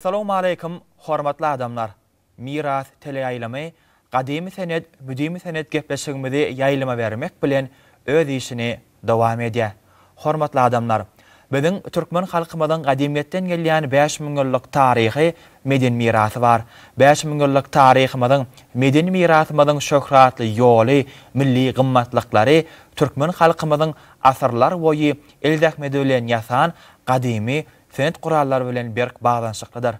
Assalamu alaikum, hormatly adamlar. Miras teleýaýlamy, gadymy senet, müdimi senet gepleşigimizi ýaýlama bermek bilen öz işini dowam edýär. Hormatly adamlar, biziň türkmen halkymyzyň gadymyetden gelýän 5000 ýyllyk taryhy, medeni mirasy bar. 5000 ýyllyk tarihymyzyň, medeni mirasymyzyň şöhratly ýoly, milli gymmatlyklary türkmen halkymyzyň asyrlar boýy eldäkmede bilen ýasan gadymy senet gurallar bilen berk bağlanşyklydyr.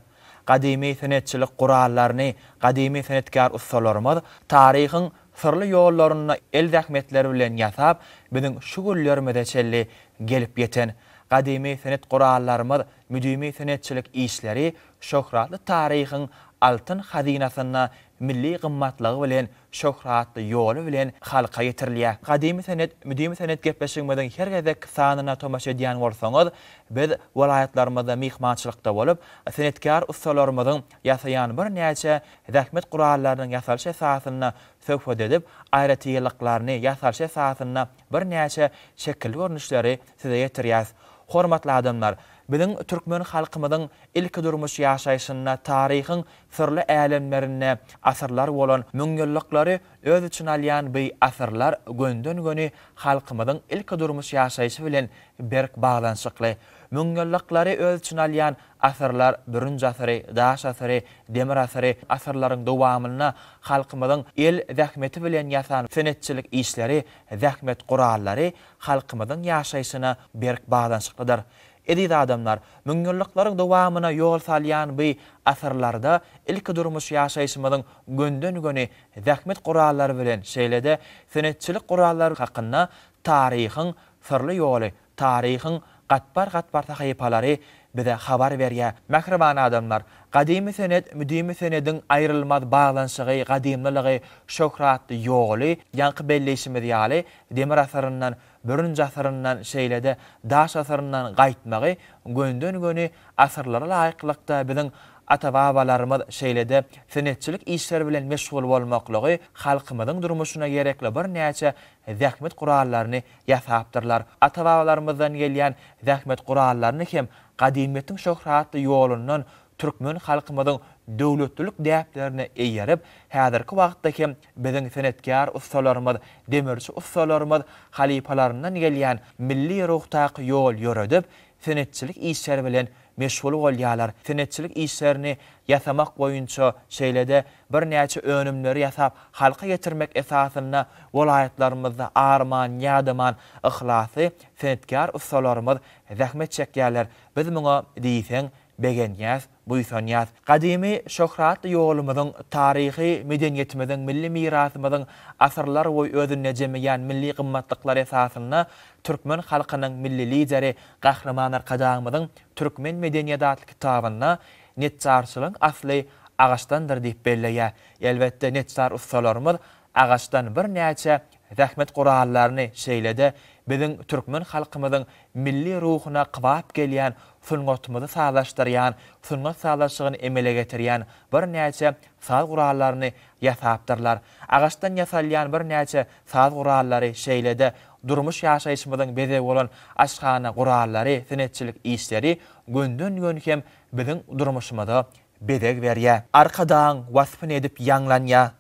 Gadymy senetçilik gurallaryny, gadymy senetkar ustalarymyz taryhyň sırly ýollaryny eldäkmetleri bilen ýasap, biziň şu güllerimize çelli gelip ýeten gadymy senet gurallarymyz, müdimi senetçilik işleri şöhratly taryhyň altyn hazinasyna milli gymmatlygy bilen şöhratly ýoly bilen halka ýetirilýär. Gadymy senet, müdimi senet gepleşigimiziň her gezek sanyna tomaşa edýän bolsaňyz, biz welaýatlarymyzda mihmançylykda bolup, senetkar ustalarymyzyň ýasaýan bir näçe zähmet gurallarynyň ýasalş esasyna söhbet edip, aýratýylyklaryny ýasalş esasyna bir näçe şekil görnüşleri size ýetirýär. Hormatly adamlar, biziň türkmen halkymyzyň ilki durmuş ýaşaýyşyna taryhyň sirli älemlerine asyrlar bolan müňgelliklary öz üçin alýan bu asyrlar gönden göni halkymyzyň ilki durmuş ýaşaýyşy bilen berk bağlanşykly. Müňgelliklary öz üçin alýan asyrlar birinji asyry, daş asyry, demir asyry asyrlaryň dowamyna halkymyzyň el zähmeti bilen ýasan senetçilik işleri, zähmet gurallary halkymyzyň ýaşaýyşyna berk bağlanşyklydyr. Edid adamlar, müňgelliklaryň dowamyna ýol salýan bu asyrlarda ilki durmuş ýaşaýyşymyzyň gönden göni zähmet gurallary bilen şeýlede senetçilik gurallary hakynda taryhyň sirli ýoly, taryhyň gatbar tahypalary bize habar berýär. Mähriban adamlar, gadymy senet, müdimi senediň aýrylmaz bağlanşygy, gadymlylygy, şöhratly ýoly, ýanky belleşimi ýaly, demir asyryndan, birinji asyryndan şeýlede daş asyryndan gaýtmagy gönden göni asyrlara laýyklykda biziň ata-babalarymyz şeýlede senetçilik işleri bilen meşgul bolmaklygy halkymyzyň durmuşyna gerekli bir näçe zähmet gurallaryny ýasapdyrlar. Ata-babalarymyzdan gelýän zähmet gurallaryny hem gadymyetiň şöhratly ýolundan türkmen halkymyzyň döwletçilik däplerini eýerip, häzirki wagtda hem biziň senetkar ustalarymyz, demirçi ustalarymyz halipalaryndan gelýän milli ruhtaky ýol ýöredip, senetçilik işleri bilen meşgul bolýarlar. Senetçilik işlerini ýasamak boýunça şeýlede bir näçe önümleri ýasap halka getirmek esasyna welaýatlarymyzda arman, ýadaman, ihlasy senetkar ustalarymyz zähmet çekýärler. Biz muňa diýseň begenýäs, buýsanýas. Gadymy şöhratly ýolumyzyň taryhy, medeniýetimiziň, milli mirasymyzyň asyrlar boýy özüne jemleýän milli gymmatlyklary esasyna türkmen halkynyň milli lideri Gahraman Arkadaňymyzyň Türkmen Medeniýet adly kitabyna netçarçylyk asly agaçdandyr diýip belleýär. Elbetde netçar ustalarymyz agaçdan bir näçe zähmet gurallaryny şeýlede biziň türkmen halkymyzyň milli ruhuna qybap gelýän sungatmyzy sağlaşdyrýan, sungat sağlaşygyny emele getirýän bir näçe saz gurallaryny ýasapdyrlar. Agaçdan ýasalýan bir näçe saz gurallary şeýlede durmuş ýaşaýyşymyzyň beze bolan aşgana gurallary, senetçilik işleri gönden gön hem biziň durmuşymyza bedeg berýär. Arkadan wasfyny edip ýanglanýa,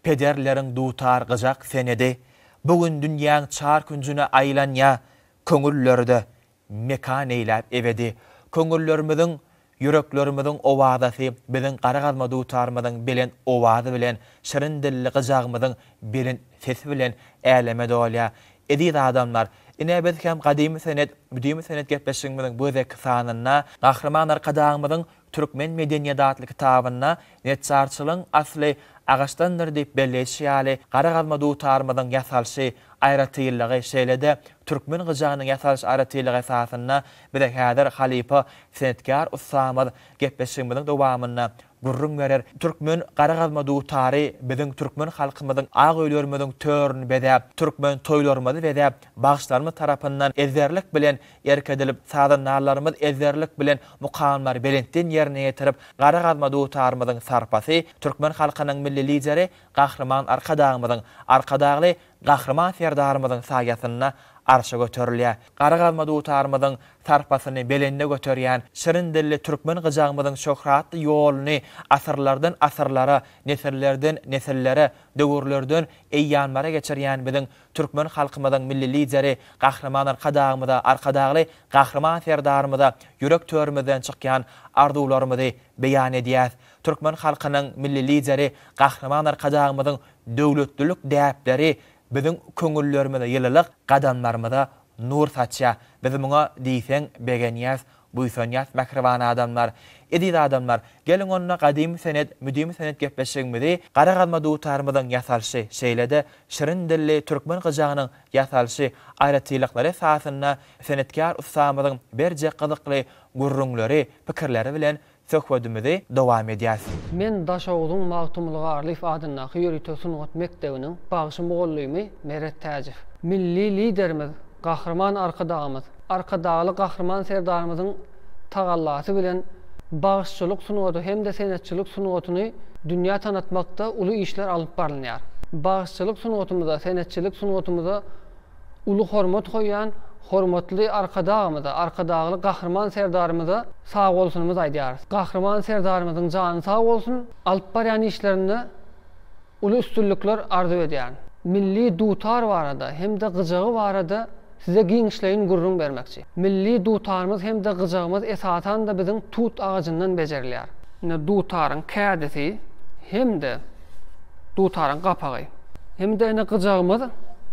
pederleriň dutar gyjak senedi, bugün dünýäň çar küncüne aýlanýa, köňüllerde mekan eýläp ebedi. Köňüllerimiziň, yüreklerimiziň owazasy biziň garagazma dutarmyzyň bilen owazy bilen, şirin dilli gyjagymyzyň bilen sesi bilen älemede bolýar. Edid adamlar, ine biz hem gadymy senet, müdimi senet gepleşigimiziň bu zek sanyna Gahraman Arkadaňymyzyň Türkmen Medeniýet adly kitabyna netçarçylygyň asly agaçdandyr diýip belleşýärli. Garagazma dutarmyzyň ýasalşy, aýratýylygy şeýlede türkmen gyjagynyň ýasalş aýratýylygy esasyna bize häzir halipa senetkar ustamyz gepleşigimiziň dowamyna gurrun berer. Türkmen garagazma dutary biziň türkmen halkymyzyň ag öýlerimiziň törini bedäp, türkmen toýlarymyzy bedäp, bagşlarymyz tarapyndan ezerlik bilen erkedilip, sadanlarlarymyz ezerlik bilen mukamlar belentden ýerine ýetirip, garagazma dutarmyzyň sarpasy türkmen halkynyň milli lideri Gahraman Arkadaňymyzyň arkadagly Gahraman serdarymyzyň saýasyna arşa göterilýär. Garagazma dutarmydyň tarpasyny belende göterýän şirin dilli türkmen gyjagymydyň şöhratly ýoluny asyrlardan asyrlara, nesillerden nesillere, döwürlerden eýýanlara geçirýän biziň türkmen halkymyzyň milli lideri, gahraman arkadagly gahraman serdarymyza ýürek törmeden çykýan arzuwlarymyzy beýan edýär. Türkmen halkynyň milli lideri, gahraman arkadagymyzyň döwletlilik däpleri biziň köňüllerimizde ýylylyk gadamlarymyza nur saçýar. Biz muňa diýseň begenýäs, buýsanýas mähriban adamlar, edil adamlar. Gelin onunla gadymy senet, müdimi senet gepleşigimizi Garagazma dutarmyzyň ýasalşy şeýlede şirin dilli türkmen gyjagynyň ýasalşy aýratylykları esasynda senetkar ustamyzyň berje gyzykly gurrunlary, pikirleri bilen söhbetimizi dowam edýäs. Men Daşoğluň Magtumlygy Arlyf adynyň ýöritöw sunugat mekdebiniň bagşy mugullymy Meret Täjif. Milli liderimiz, gahraman arkadagly gahraman serdarymyzyň tagallasy bilen bagşçylyk sunugaty hem de senetçilik sunugatyny dünýä tanatmakda uly işler alyp barylýar. Bagşçylyk sunugatymyzda, senetçilik sunugatymyzda uly hormat goýan hormatly arkadagly gahraman serdarymyza sag bolsunymyz aýdýarys. Gahraman serdarymyzyň jany sag bolsun, alyp barýan işlerinde uly üstünlikler arzu edýär. Milli dutar barada hem de gyjagy barada size giňişleýin gurrun bermekçi. Milli dutarymyz hem de gyjagymyz esasan da biziň tut agajyndan bejerilýär. Dutaryň kädesi hem de dutaryň gapagy hem de gyjagymyz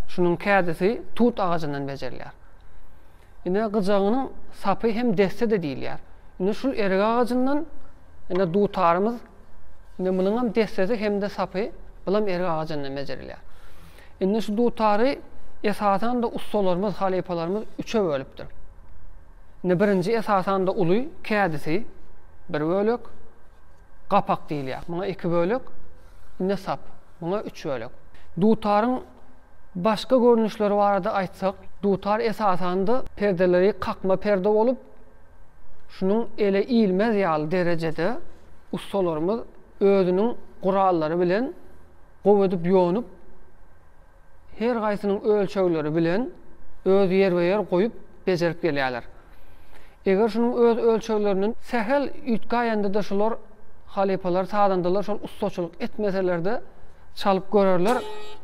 şunun kädesi tut agajyndan bejerilýär. Gyjagynyň sapy hem desse de diýilýär. Şul erig agajyndan dutarymyz munyň hem dessesi hem de sapy bilen erig agajyndan bejerilýär. Şu dutary esasan da ustalarymyz, halipalarymyz üçe bölüpdir. Birinji esasan da uly kädesi bir bölük, gapak diýilýär. Muňa iki bölük, sap, muňa üç bölük. Dutaryň başga görnüşleri barada aýtsak, dutar esasan da perdeleri kakma perde bolup, şunun ele iýilmez ýaly derejede ustalarymyz özüniň gurallary bilen gowadyp ýonyp her gaýsynyň ölçegleri bilen öz ýer goýup bejerip gelýärler. Eger şunun öz ölçeglerinin sehel ýetgäňde de şolar halipalar, sadandalar şol ustaçylyk etmeselerde çalyp görerler.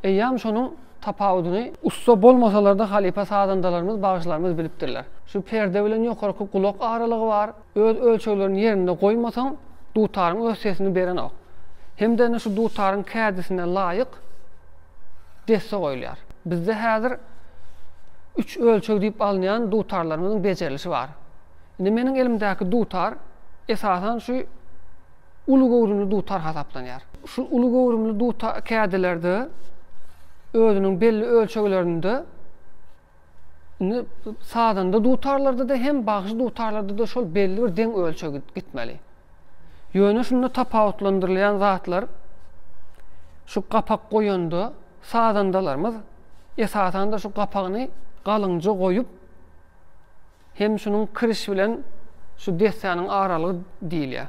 Eýam şonuň tapawudyny usta bolmasalar da halipa sadandalarymyz, bagşylarymyz bilipdirler. Şu perde bilen ýokarky kulak aralygy bar. Öz ölçeglerini ýerinde goýmasaň dutaryň öz sesini beren ok. Hem de şu dutaryň kädesine laýyk desse goýulýar. Bizde häzir 3 ölçek diýip alynýan dutarlarymyzyň bejerilişi bar. Meniň elimdäki dutar esasan şu uly gowrumly dutar hasaplanýar. Şu uly gowrumly dutar kädelerde özüniň belli ölçeklerinde sadanda dutarlarda da hem bagşy dutarlarda da şol belli bir deň ölçegi gitmeli. Ýöne şunda tapawutlandyrylýan zatlar şu gapak goýanda sadandalarymyz esasan da şu gapagyny galynja goýup hem şunun kiriş bilen şu dessanyň aralygy diýilýär.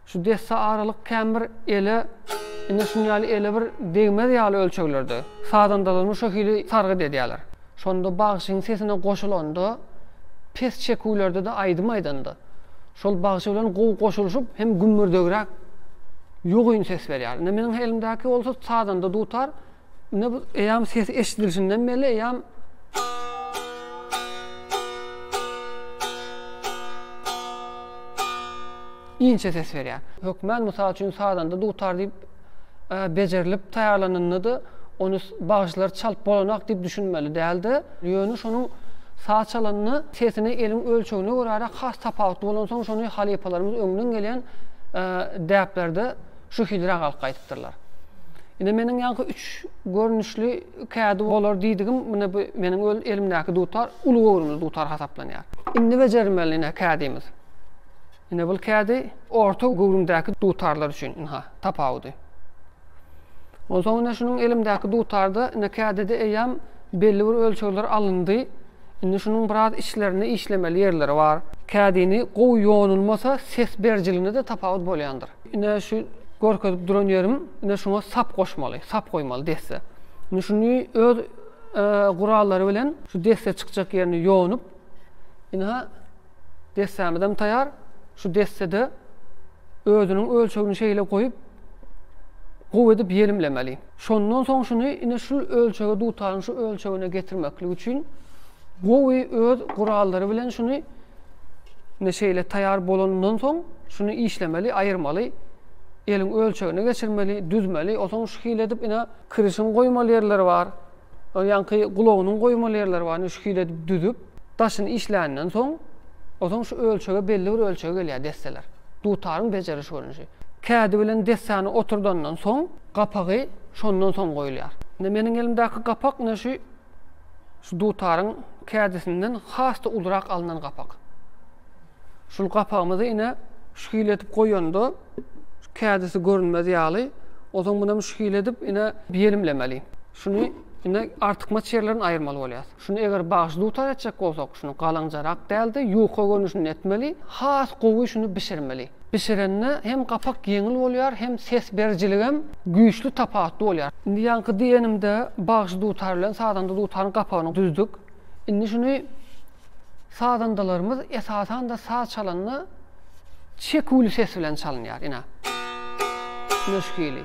Şu dessa aralyk kämir ele şunýaly ele bir degmez ýaly ölçeklerde sadandalarymyz şohili sargy edýärler. Şonda bagşyň sesine goşulanda pes çekүүлerde de aýdym aýdanda. Şol bagşy bilen gow goşuluşyp hem gümmürdegirek ýogyn ses berýär. Meniň elimdäki bolsa sadanda dutar eýam ses eşidilişinden beri eýam inçe ses berýär. Hökmen mysal üçin sadanda dutar diýip bejerilip taýarlanyndy, onu bagşylar çalyp bolanak diýip düşünmeli däldi. Ýöne şonuň sağ çalanyny sesini eliň ölçegine görä has tapawutly bolan soň şonu halipalarymyz öňünden gelen däplerde şu hilrak alyp gaýtypdyrlar. Meniň ýa-da 3 görnüşli kädi bolar diýdigim, meniň elimdäki dutar uly gowrumly dutar hasaplanýar. Indi bejermeli kädimiz. Bu kädi orta gowrumdäki dutarlar üçin tapawudy. Oňa şunun elimdäki dutarda kädede eýam belli bir ölçekler alındy. Indi şunun biraz işlerini işlemeli yerleri var. Kädini gow ýonulmasa ses berjiliğine de tapawut bolýandyr. Indi şu görkezip duran ýerim, şuna sap goşmaly, sap goýmaly desse. Şunu öz gurallary bilen şu deste çıkacak yerini yoğunup ina destemeden tayar şu destede özünün ölçegini şeýle goýup gowedip yelimlemeli. Şondan soň şunu ine şu ölçege dutaryn şu ölçegine getirmeklik üçin gowy öz gurallary bilen şunu neşeyle tayar bolandan soň şunu işlemeli, ayırmaly, elin ölçegine geçirmeli, düzmeli. O soň şu hile edip ina kırışın goýmaly yerleri var. Ýanky gulagynyň goýmaly yerleri var. Şu hile edip düzüp daşyny işländen soň o soň şu ölçege belli bir ölçege gelýär desteler. Dutaryň bejeriş görünüşi. Kädi bilen destany oturdandan soň gapagy şondan soň goýulýar. Meniň elimdäki gapak näşe şu dutaryň kädisinden hasda ulrak alınan gapak. Şul gapağımızı ine şükil edip koyanda kağıdısı görünmez ýaly. O zaman bunu şükil edip ine biyelimlemeli. Şunu ine artıkma çerlerini ayırmalı bolýar. Şunu eger bağış dutar etjek bolsak, şunu galanjarak däldi, ýuka görünüşini etmeli, has gowy şunu bişirmeli. Bişirenne hem gapak ýeňil bolýar, hem ses berjiligi hem güýçlü tapatly bolýar. Indi ýanky diýenimde bağış dutar bilen sadan dutaryň gapagyny düzdük. Indi şunu sağdandalarımız esasen da sağ çalanını çekuli ses bilen çalınýar ina. Nöşkili.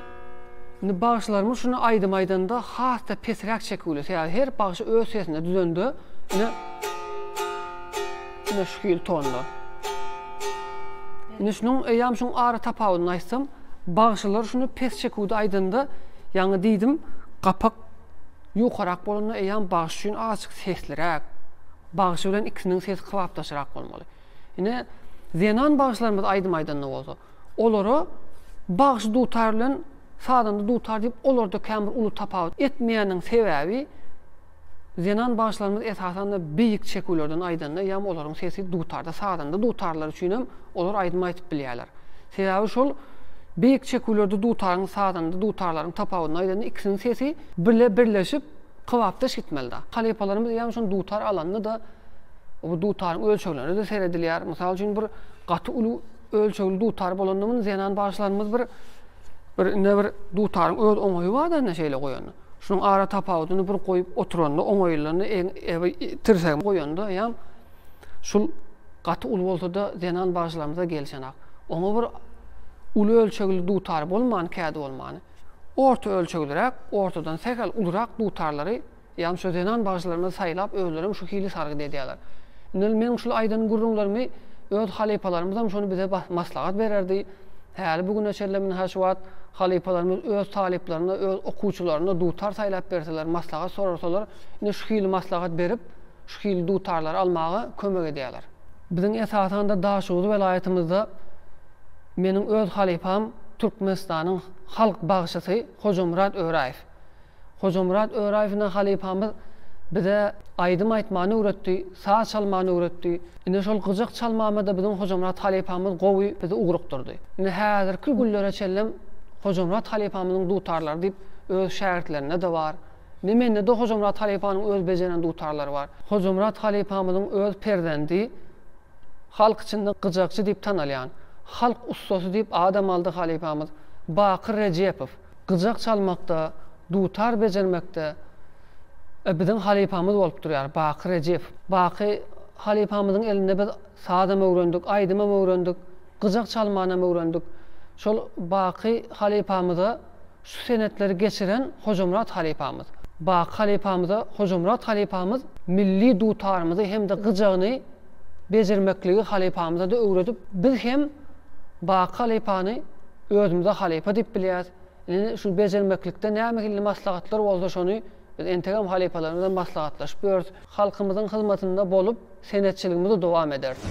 Indi bağışlarımız şunu aydım-aydanda hasda pesrak çekuli. Her bağışı öz sesinde düzöndü. Ina nöşkili tonlu. Indi şunun eýam şunun ara tapawyny aýtsam, bağışlar şunu pes çekudi aydında ýa-ni diýdim, gapak ýokarak bolanda eýam bağış üçin açyk seslirak. Bağışı bilen ikisinin sesi kıvaptaşarak bolmaly. Ine zenan bağışlarymız aydym-aydanda bolsa, olary bağış dutar bilen sadanda dutar diýip olarda kämir uly tapawut etmeýäniň sebäbi zenan bağışlarymız esasen de beýik çekulerden aydanda ýa-ni olaryň sesi dutarda sadanda dutarlar üçin hem olar aydym aýtyp bilýärler. Sebäbi şol beýik çekulerde dutaryň sadanda dutarlaryň tapawutyny aydanda ikisiniň sesi birleşip kıvaptaş gitmeli da. Halipalarımız ýa-ni şonu dutar alanny da bu dutaryň ölçeglerini de seredilýär. Mysal üçin bir gaty uly ölçegli dutar bolandymyň zenan bağışlarymız bir dutaryň öz oňaýy bar da näşeýle goýany. Şunun ara tapawutyny bir goýup oturanda oňaýlaryny tirseg goýanda ýa şul gaty uly bolsa da zenan bağışlarymyza gelşenak. Oňa bir uly ölçegli dutar bolman, kädi bolmany. Orta ölçegilerek, ortadan sekal ulurak dutarlary ýa-ni şu zenan bağışlarymyzy saýlap özlerim şu hili sargyd edýärler. Meň şul aýdan gurrunlarmy öz halipalarymyzam şonu bize maslahat bererdi. Häli bugün eşellemin haşwat halipalarymyz öz taliplerine, öz okuwçylaryna dutar saýlap berseler, maslahat sorarsalar, ine şu hili maslahat berip şu hili dutarlary almagy kömek edýärler. Biziň esasen da Daşuzy welaýatymyzda meniň öz halipam Türkmenistanyň halk bağışçysy Hojamrat Öraýew. Hojamrat Öraýewiň halipamyz bize aýdym aýtmany öwretdi, saz çalmany öwretdi. Ine şol gyjak çalmamy da biziň Hojamrat halipamyz gowy bizi ugrukdurdy. Ine häzirki günlere çellem Hojamrat halipamynyň dutarlary diýip öz şähertlerine de bar. Nemende de Hojamrat halipanyň öz bejeren dutarlary bar. Hojamrat halipamynyň öz perdendi halk içinde gyjakçy diýip tanalýan. Halk ustasy diýip adam aldy halipamyz Bakır Rejepow. Gyjak çalmakda, dutar bejermekde biziň halipamyz bolup durýar Bakır Rejepow. Bakır halipamyzyň elinde biz sadam öwrendik, aýdym öwrendik, gyjak çalmany öwrendik. Şol Bakır halipamyza şu senetleri geçiren Hojamrat halipamyz. Bakır halipamyza Hojamrat halipamyz milli dutarymyzy hem de gyjagyny bejermekligi halipamyza da öwredip biz hem Bakır halipany özümüze halipa diýip bilýär. Ine şu bejermeklikde näme maslahatlar bolsa şonu biz entegam halipalarymyzdan maslahatlaşyp görüp halkymyzyň hyzmatynda bolup senetçiligimizi dowam ederdik.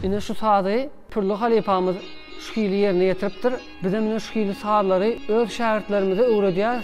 Ine şu saady Pürlü halifamız şühili yerine getiripdir. Bizim ine şühili saadlary öz şagirdlerimize öwredýär.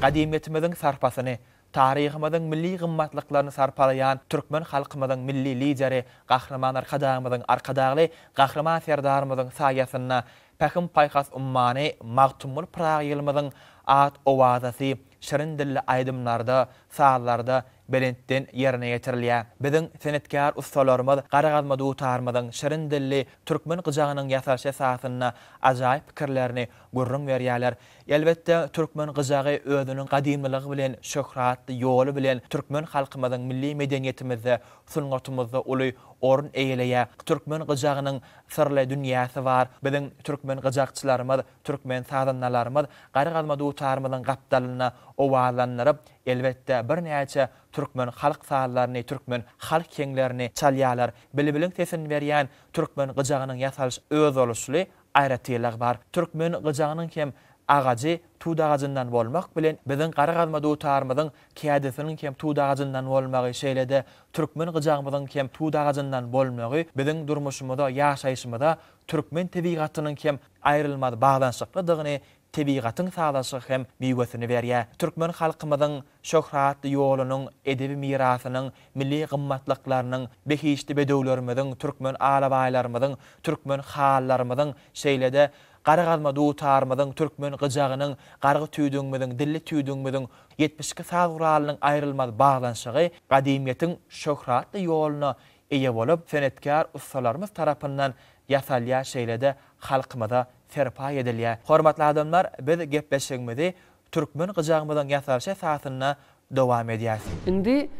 Gadimiyetimizin sarpasyny, taryhymyzyň milli gymmatlyklaryny sarpalayan türkmen halkymyzyň milli lideri, gahrman arkadaşymyzyň arkadaşly, gahrman serdarymyzyň saýasyna pähim paýhas ummany magtumul praýylmyzyň at owazasy şirin dilli aýdymlarda, saatlarda belentden yerine getirilýär. Biziň senetkar ustalarymyz Garagazma dutarmyzyň şirin dilli türkmen gyjagynyň ýasaş esasyna ajaýyp pikirlerini gurrun berýärler. Elbetde türkmen gyjagy özüniň gadimligi bilen, şöhratly ýoly bilen türkmen halkymyzyň milli medeniýetimizde, sungatymyzda uly orun eýleýär. Türkmen gyjagynyň sirli dünýäsi bar. Biziň türkmen gyjakçylarymyz, türkmen sadanlalarymyz Garagazma dutarmyzyň gapdalyna owazlandyryp, elbetde bir näçe türkmen halk saatlaryny, türkmen halk kenglerini çalýarlar. Bilbiliň sesini berýän türkmen gyjagynyň ýasalş öz oluşly aýratýylyk bar. Türkmen gyjagynyň hem agajy tuğdagajyndan bolmak bilen biziň Garagazma dutarmyzyň kädesiniň hem tuğdagajyndan bolmagy şeýlede türkmen gyjagymyzyň hem tuğdagajyndan bolmagy biziň durmuşymyzda, ýaşaýyşymyzda türkmen tebigatynyň hem aýrylmaz baglanşyklydygyny, tebigatyň sağlaşygy hem miwesini berýär. Türkmen halkymyzyň şöhratly ýolunyň, edebi mirasynyň, milli gymmatlyklarynyň, behişli bedowlarymyzyň, türkmen alabaýlarymyzyň, türkmen hallarymyzyň şeýlede Garagazma dutarmyzyň, türkmen gyjagynyň, gargy tüýdüňmiziň, dilli tüýdüňmiziň 72 saguralynyň aýrylmaz baglanşygy gadimiýetiň şöhratly ýoluny eýe bolup, senetkar ustalarymyz tarapyndan ýasalýan şeýlede halkymyza serpa edilýär. Hormatly adamlar, biz gepleşigimizi türkmen gyjagymyzyň ýasalş esasyna dowam edýäs. Indi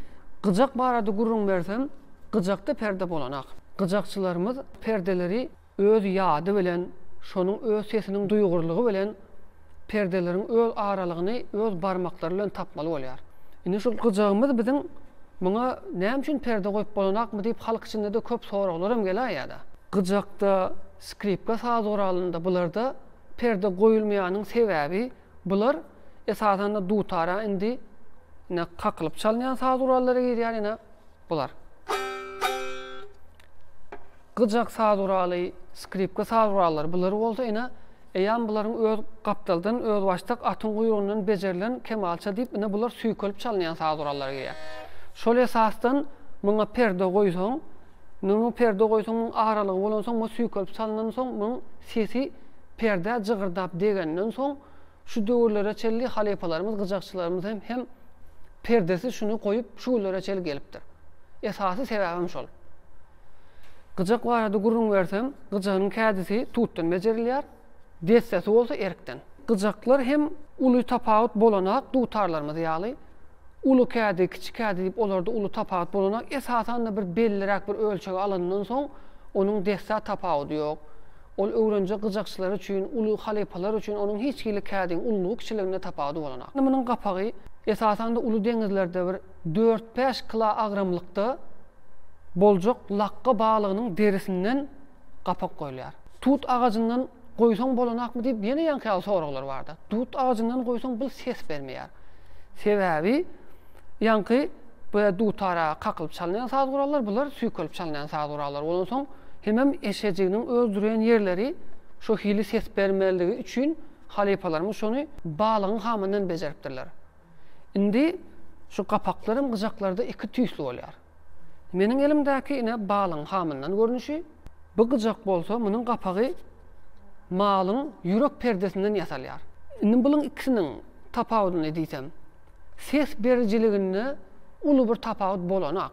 gyjak barada gurrun bersem, gyjakda perde bolanak. Gyjakçylarymyz perdeleri öz ýady bilen, şonuň öz sesiniň duýgurlygy bilen perdeleriň öz aralygyny öz barmaklary bilen tapmaly bolýar. Indi şol gyjagymyz biziň muňa näme üçin perde goýup bolanakmy diýip halk içinde de köp soraglarym gelýär ýa-da. Gıjakda, skripka saz oralında bularda perde goýulmaýanyň sebäbi bular esasen de dutara indi ne kakılıp çalınyan saz orallara gidiyor yani bular. Gıcak saz oraly, skripka saz oralları bular bolsa ina eýan bularyň öz gapdaldan öz baştak atyn guýrugynyň becerilen kemalça diýip ina bular süýkölüp çalınyan saz orallara gidiyor. Şol esasdan muňa perde goýsaň, nuňa perde goýsaň muň aralygy bolansoň, muň süýkölüp çalınan soň muň sesi perde jygırdap degenden soň şu döwürlere çelli halepalarymyz, gıjakçylarymyz hem perdesi şunu koyup şulara çel gelipdir. Esasy sebäbim şol. Gıjak barada gurrun bersem, gıjagyň kädisi tutdan bejerilýär. Dessesi bolsa erkden. Gıjaklar hem uly tapawut bolanak dutarlarymyz ýaly. Ulu kädi, kiçik kädi diýip olarda ulu tapawut bolanak esasen de bir belliräk bir ölçege alyndan soň onuň dessa tapawuty ýok. Ol öwrenje gıjakçylar üçin, ulu halepalar üçin onuň hiç kili kädiň ullugy kiçiligine tapawuty bolanak. Munyň gapagy esasen de ulu deňizlerde bir 4-5 kila agramlykda boljak lakka balygynyň derisinden gapak goýulýar. Tut agajyndan goýsaň bolanakmy diýip ýene ýanky soraglar bardy. Tut agajyndan goýsaň bu ses bermeýär. Sebäbi ýanky bu dutara kakılıp çalınan saz gurallar bular süýkölüp çalınan saz gurallar. Ondan soň hemem eşejiginiň öldüren ýerleri şo hili ses bermeligi üçin halepalarymyz şonu balygyň hamyndan bejeripdirler. Indi şu gapaklarym gıjaklarda iki tüýsli bolýar. Meniň elimdäki ine balygyň hamyndan görnüşi, bu gıjak bolsa munyň gapagy malyň ýürek perdesinden ýasalýar. Indi bulyň ikisiniň tapawutyny diýsem, ses bericiliginde uly bir tapawut bolanak.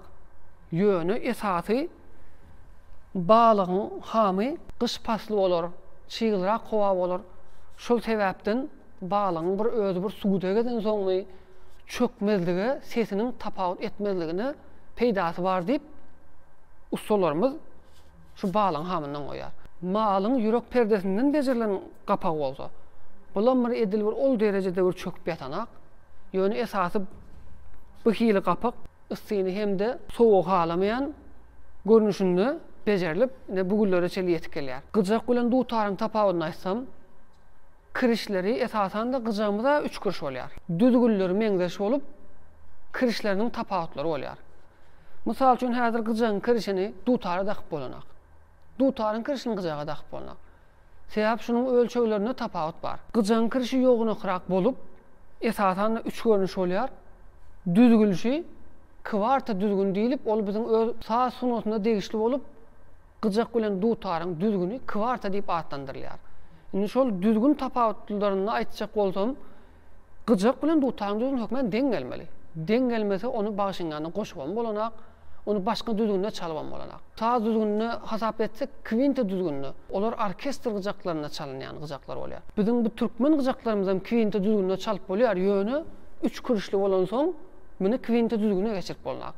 Ýöne esasy balygyň hamy gyş pasly bolar, çygylyrak howa bolar. Şol sebäpden balygyň bir özü bir suwda geden soňmy çökmezligi, sesiniň tapawut etmezligini peýdasy bar diýip ustalarymyz şu balygyň hamyndan goýar. Malyň ýürek perdesinden bejerilen gapak bolsa, bular bir edil bir ol derejede bir çöküp ýatanak. Ýöne esasy bu hili gapak yssyny hemde sowuk halamayan görnüşünde bejerilip ne bugünlere çeli ýetip gelýär. Gıjak bilen dutaryň tapawutyny aýtsam, kirişleri esasen de gıjagymyza 3 kiriş bolýar. Düzgünleri meňzeş bolup kirişleriniň tapawutlary bolýar. Mysal üçin häzir gıjagyň kirişini dutara dakyp bolanak. Dutaryň kirişini gıjaga dakyp bolanak. Sebäp şunun ölçeglerinde tapawut bar. Gıjagyň kirişi ýogunokrak bolup esasen de 3 görnüş bolýar. Düzgünlüşi kwarta düzgün diýilip, ol biziň öz saz sunatynda degişli bolup, gıjak bilen dutaryň düzgüni kwarta diýip atlandyrylýar. Indi şol düzgün tapawutlaryny aýtjak bolsam, gıjak bilen dutaryň düzgün hökmen deň gelmeli. Deň gelmese onu bagşyňdan goşup bolanak, onu başga düzgünde çalyp bolanak. Saz düzgünini hasap etsek, kwinta düzgünini, olar orkestr gıjaklaryna çalynýan gıjaklar bolýar. Biziň bu türkmen gıjaklarymyz hem kwinta düzgünde çalyp bolýar, ýöne 3 kirişli bolan soň muny kwinta düzgüne geçirip bolanak.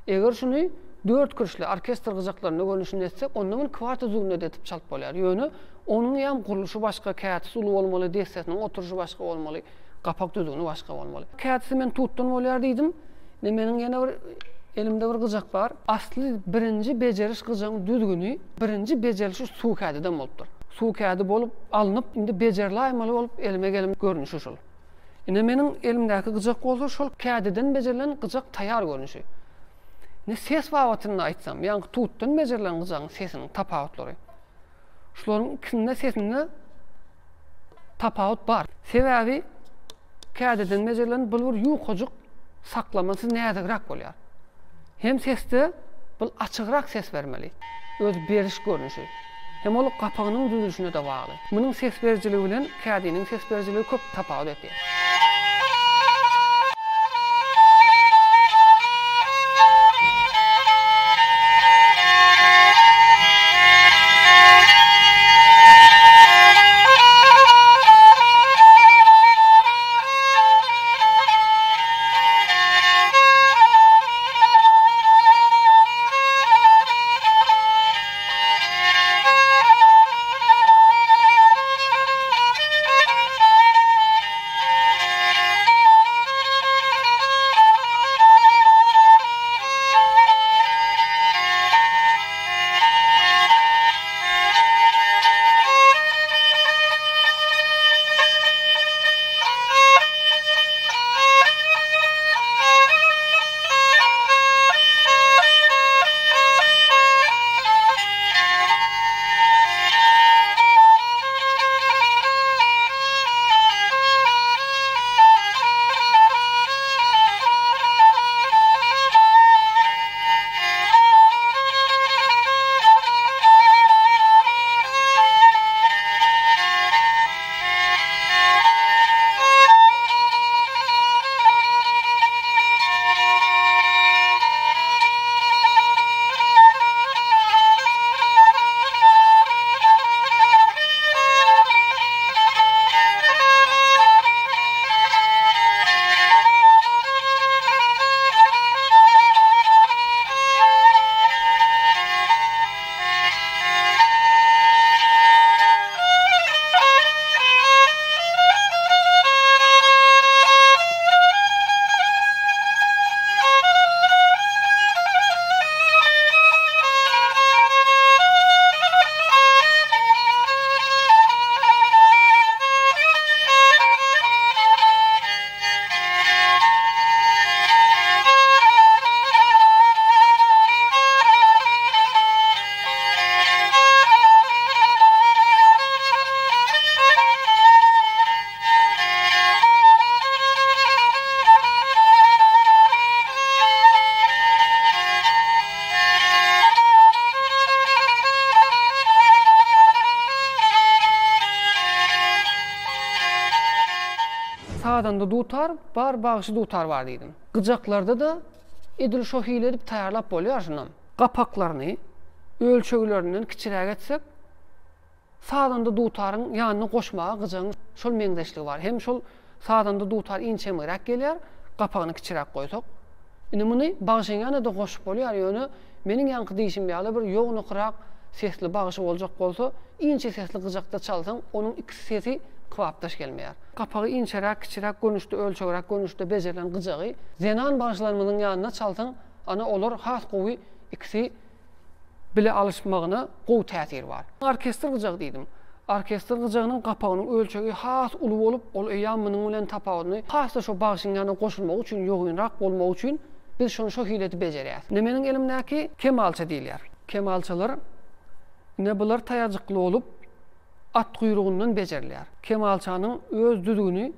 Eger şunu 4 kirişli orkestr gıjaklaryna görnüşini etsek, onda muny kwarta düzgünde edip çalyp bolýar. Ýöne onuň ýam guruluşy başga, kätisi uly bolmaly, dessesiniň oturuşy başga bolmaly, gapak düzgüni başga bolmaly. Kätisi men tutdan bolýar diýdim. Meniň ýene bir elimde bir gıjak bar. Asly birinji bejeriş gıjagyň düzgüni, birinji bejerilişi suw kädiden bolupdyr. Suw kädi bolup alınıp, indi bejerilýärmeli bolup elime gelip görnüşi şol. Ine meniň elimdäki gıjak bolsa şol kädiden bejerilen gıjak taýýar görnüşi. Ne ses wawatyny aýtsam, ýa-ni tutdan bejerilen gıjagyň sesiniň tapawutlary. Şolaryň ikisinde sesinde tapawut bar. Sebäbi kädeden bejerilen bu bir ýukajuk saklamasy näzikrak bolýar. Hem sesde bu açygyrak ses bermeli. Öz beriş görnüşi. Hem ol gapagynyň düzülüşine de bagly. Munyň ses bericiligi bilen kädiniň ses bericiligi köp tapawut etdi. Sağdan da dutar, bar bağışı dutar var dedim. Gıcaklarda da edil şohil edip tayarlap bolýar şundan. Kapaklarını, ölçöglerinden kiçirek etsek, sağdan da dutarın yanına koşmağa gıcağın şol meňdeşligi var. Hem şol sağdan da dutar inçemerak gelýär, kapağını kiçirek koysak. Indi muny bağışyň ýanyna da goşup bolýar ýöne meniň ýaňky diýişim ýaly bir ýoğunukrak sesli bağışı boljak bolsa, inçe sesli gıjakda çalsaň, onuň iki sesi kıwapdaş gelmeýär. Kapagy inçerek, kiçirek görnüşde, ölçegerek görnüşde bejerilen gıjagy zenan bağışlarymyzyň ýanyna çalsaň, ana olar has gowy ikisi bile alışmagyna gowy täsir bar. Orkestr gıjak diýdim. Orkestr gıjagynyň kapagynyň ölçegi has uly bolup, ol eýamynyň bilen tapagyny hasda şo bağışyň ýanyna goşulmak üçin, ýoğunrak bolmak üçin biz şonu şo hileti bejerýär. Nemeniň elimdäki kemalça diýilýär. Kemalçalar ne bular tayajykly olup at guyrugundan bejerilýär. Kemalçanyň öz düdügini,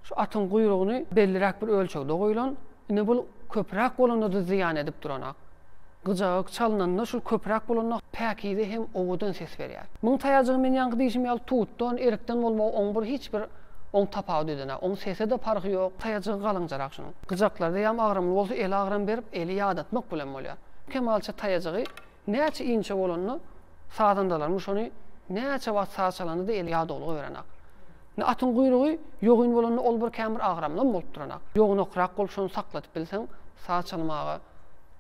şu atyň guyrugyny belliräk bir ölçegde goýulan, ne bul köprak bolanda da ziýan edip duranak. Gıjak çalynanda şol köprak bolanda päkide hem owadan ses berýär. Muň tayagyny men ýaňky diýişim ýaly tutdan, erekden bolmagy oň bir hiç bir oň tapawdy edene. Oň sese de farky ýok. Tayagy galanjarak şunuň. Gıjaklarda ýam agramly bolsa eli agram berip eli ýadatmak bilen bolýar. Kemalça tayagy näçe inçe bolanyny sağdandalar şonu näçe wagt sağ çalanda da eli ýadalygy berenak. Ne atyň guyrugy ýogyn bolanyny ol bir kämir agramlan bolup duranak. Ýogunokrak bolup şonu saklatyp bilseň sağ çalmagy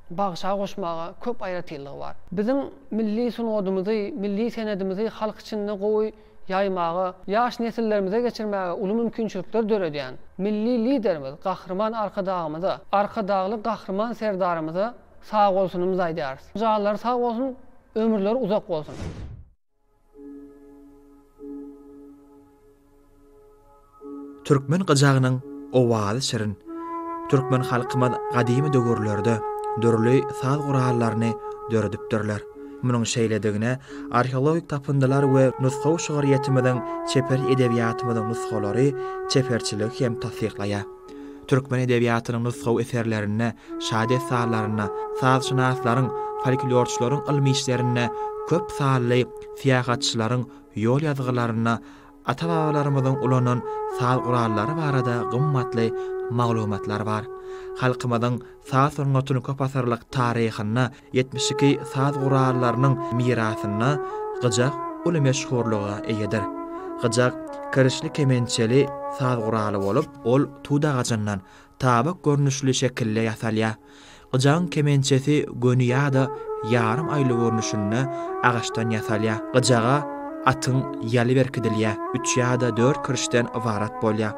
bağışa goşmaga köp aýratyldygy bar. Bizim milli sunodymyzy, milli senedimizi halk içinde gowy ýaymagy, ýaş nesillerimize geçirmäge uly mümkinçilikler döredýän milli liderimiz, gahrman arkadagymyzy, arkadagly gahrman serdarymyzy sağ bolsunymyzy aýdýarys. Jalar sağ bolsun, ömürleri uzak bolsun. Türkmen gyjagynyň owazy şirin. Türkmen halkyma gadymy döwürlerde dörli saz gurallaryny döredipdirler. Munyň şeýledigine arheologik tapyndylar we nusxa şöhretimiň çeper edebiýatymyň nusxalary çeperçilik hem tasdiklaýar. Türkmen edebiýatynyň nusxa eserlerine, şadet sazlaryna, sazşynaslaryň, folklorçylaryň ilmi işlerine, köp sally fiýagatçylaryň ýol ýazgylaryna, ata-babalarymyzyň ulanan saz gurallary barada gymmatly maglumatlar bar. Halkymyzyň saz sanatyny köp asyrlyk taryhyna, 72 saz gurallarynyň mirasyna gyjak uly meşhurlyga eýedir. Gyjak kirişli kemençeli saz guraly bolup, ol tuda gajyndan tabak görnüşli şekilde ýasalýar. Gyjagyň kemençesi gönýada ýarym aýly görnüşünde agaçdan ýasalýar. Gyjaga atyň ýaly berkidilýär. 3 ýa-da 4 kirişden ibarat bolýar.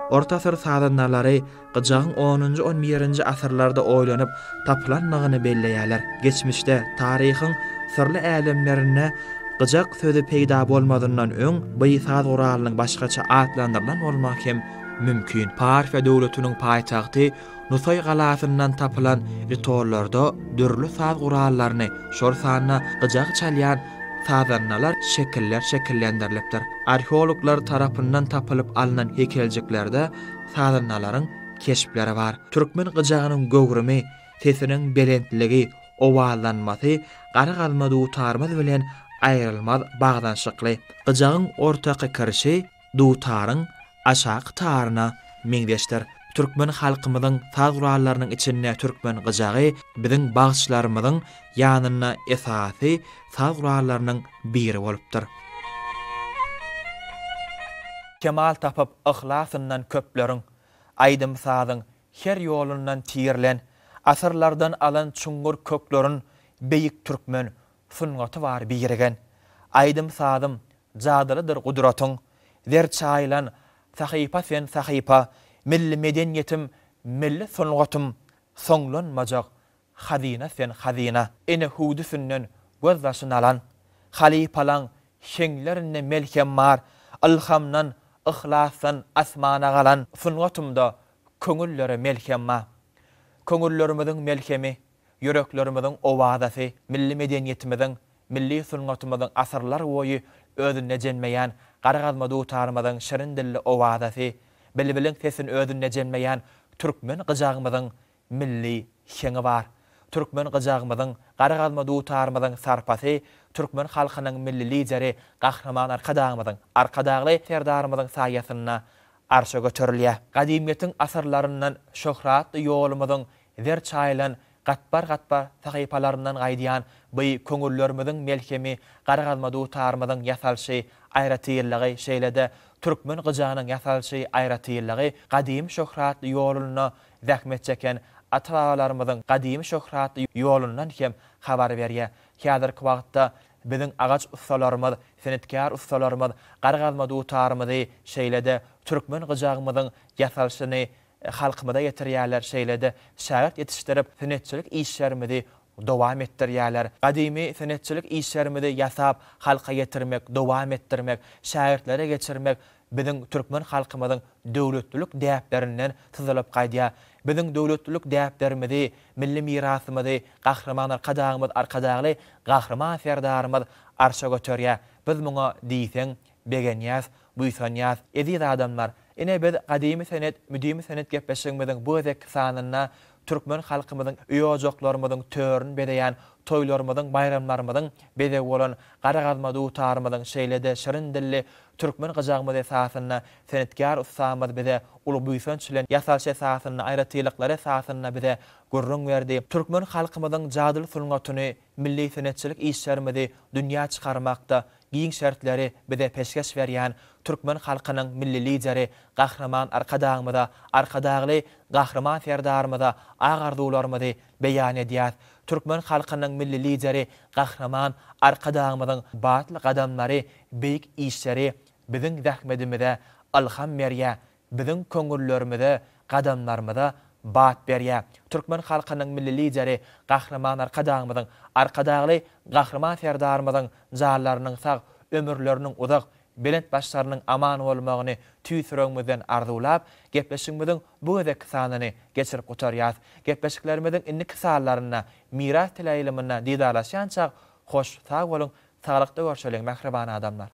Orta asır sazanlarlary gyjagyň 10-njy 11-nji asyrlarda oýlanyp tapylanmagyny belleýärler. Geçmişde taryhyň sirli älemlerine gyjak sözi peýda bolmadyndan öň bu saz guralynyň başgaça atlandyrylan bolmak hem mümkin. Parfa döwletiniň paýtagty Nusay galasyndan tapylan ritorlarda dürli saz gurallaryny şol sanyna gyjak çalýan sazanlar şekillendirilipdir. Arheologlar tarapyndan tapylyp alynan hekeljiklerde sazanlaryň keşipleri bar. Türkmen gyjagynyň göwrümi, sesiniň belentligi, owazlanmasy gara galma dutarmaz bilen aýrylmaz bagdanşykly. Gyjagyň ortaky kirişi dutaryň aşağı taryna meňdeşdir. Türkmen halkymyzyň saz gurallarynyň içinde türkmen gyjagy biziň bagçylarymyzyň ýanyna esasy saz gurallarynyň biri bolupdyr. Kemal tapyp ihlasyndan köpleriň, aýdym sazyň her ýolundan tiýirlen, asyrlardan alan çuňgur kökleriň beýik türkmen sungaty bar birigen. Aýdym sazym jadalydyr gudratyň, zer çaýlan sahypa sen sahypa, milli medeniyetim, milli sungatym, soňlanmajak hazina sen hazina. Ene hudusyndan gözdaşyn alan, halipalan şeňlerine melkem mar, ilhamdan, ihlasdan asmana galan sungatymda köňüllere melkemma. Köňüllerimiziň melkemi, yüreklerimiziň owazasy, milli medeniyetimiziň, milli sungatymyzyň asyrlar boýy özüne jenmeýän, garagazma dutarmyzyň şirin dilli owazasy, bilbiliň sesin özüne jenmeýän türkmen gyjagymyzyň milli şeňi bar. Türkmen gyjagymyzyň garagazma dutarmyzyň sarpasy, türkmen halkynyň milli lideri, gahrman arkadagymyzyň, arkadagly serdarymyzyň saýasyna arşa götürilýär. Gadymyýetiň asarlaryndan şöhratly ýolumyzyň zer çaýlan gatbar sahypalaryndan gaýdýan bu köňüllerimiziň melkemi garagazmady utarmadyň ýasalşy aýratyrlygy şeýlede türkmen gyjanyň ýasalşy aýratyrlygy gadym şöhratly ýoluny zähmet çeken ata-babalarymyzyň gadym şöhratly ýolundan hem habar berýär. Häzirki wagtda biziň agaç ustalarymyz, senetkär ustalarymyz garagazmady utarmady şeýlede türkmen gyjagymyzyň ýasalşyny halkymyza getirýärler, şeýlede şähert ýetişdirip senetçilik işlerimizi dowam etdirýärler. Gadymy senetçilik işlerimizi ýasap halka getirmek, dowam etdirmek, şähertlere geçirmek biziň türkmen halkymyzyň döwletlilik däplerinden tyzylyp gaýdýar. Biziň döwletlilik däplerimizi, milli mirasymyzy gahrman arkadagly gahrman serdarymyz arşa götürýär. Biz muňa diýseň begenýäs, buýsanýas, eziz adamlar. Ine biz gadymy senet, müdimi senet gepleşigimiziň bu ezek sanyna türkmen halkymyzyň öýojoklarymyzyň törün bedeýän toýlarymyzyň, bayramlarymyzyň bede bolan garagazmady utarmyzyň şeýlede şirin dilli türkmen gyjagymyzy esasyna senetkär ustamyz bize uly buýsançylan ýasalşy esasyna aýratyrlyklary esasyna bize gurrun berdi. Türkmen halkymyzyň jadyl sungatyny, milli senetçilik işlerimizi dünýä çykarmakda giň şertleri bize peşkeş berýän türkmen halkynyň milli lideri gahrman arkadagly gahrman serdarymyza agardularymyzy beýan edýär. Türkmen halkynyň milli lideri gahrman arkadagymyzyň batly gadamlary, beýik işleri biziň zähmedimize alham berýär. Biziň köňüllerimize, gadamlarymyza bat berýär. Türkmen halkynyň milli lideri gahrman arkadagly gahrman serdarymyzyň jarlarynyň sag ömürleriniň uzak, belent başlarynyň aman bolmagyny tüýsüregimizden arzulap, gepleşigimiziň bu ezek sanyny geçirip gotarýar. Gepleşiklerimizin inni kısallaryna, miras teleýilimine diýdarlaşýança hoş sag bolun, saglykda görşeling mehriban adamlar.